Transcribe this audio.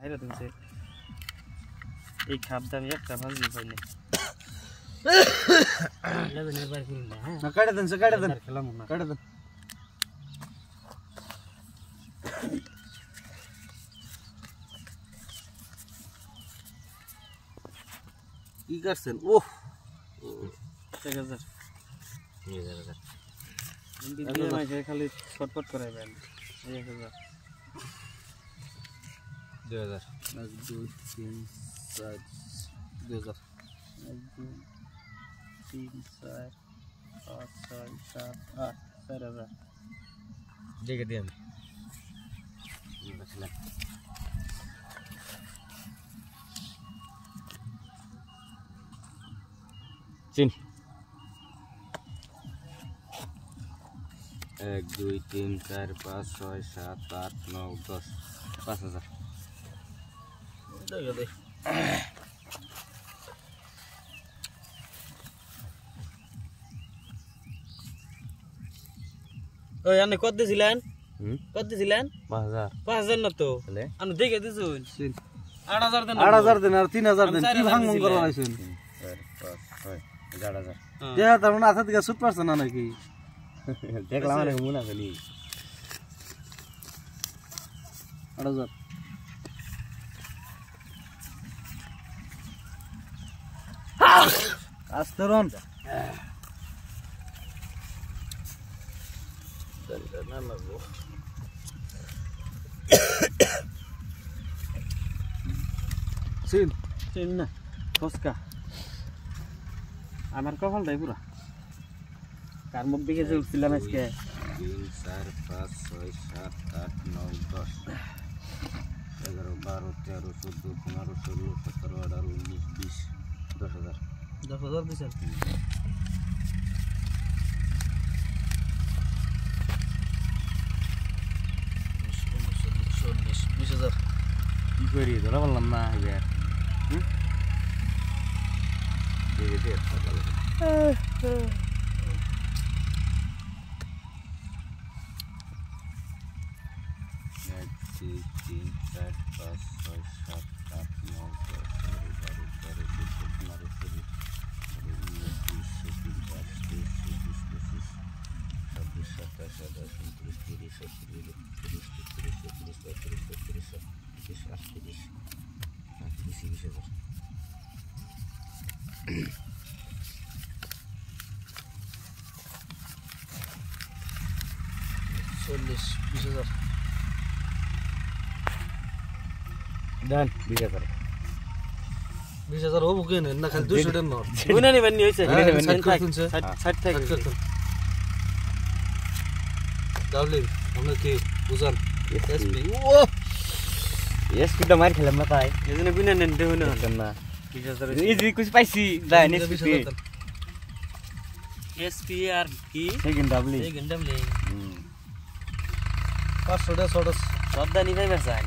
হাইরা দিনছে এই খাপ দামি একটা ভাজি পাইনি লেবেনের বাইর করুন না হ্যাঁ কাটা দেন খেলাম না কাটা দেন কি করছেন ওহ 1000 দিয়ে মাঝে খালি ছটপট করাইবেন 1000 2000 1 2 3 4 2000 1 2 3 4 5 6 7 8 4000 দেখে দেন চিন 1 2 3 4 5 6 7 8 9 10 5000 দেখে দে ওই আপনি কত দিছিলেন কত দিছিলেন 5000 না তো আমি দেখে দিছুন 8000 দেন 8000 দেন আর 3000 দেন কি ভাঙ মন করা হইছেন 4 5 6 8000 দেয়া তার মানে আথা দিকে সুদ পারছ না নাকি দেখলাম মানে মুনা খালি 8000 আস্তরন না লাগবো চিন না ফসকা আমার কপালটাই পুরা কার মুখ দিকে যে উঠছিলাম আজকে 3 4 5 6 7 8 9 10 11 12 13 14 15 16 17 18 19 20 10000 10000 দিছেন কি করি ধরা বললাম না এবার দেখে দে এক দুই তিন চার পাঁচ ছয় সাত আট নয় 20,000 ডান 20,000 20,000 হবো কেন না খালি 200 টাকা নট বুঝনা নেবেন নি হইছে 60 টাকা দাওলি আমরা কি বুঝান এসপি ও এসপি তো মার খেলাম না তাই এজন্য বিনা নেন দেব না না 20,000 ইজি কিছু পাইছি দাই এসপি এসপি আর কি সেকেন্ড ডাবলি 500 টাকা সদা নিভাই বেচান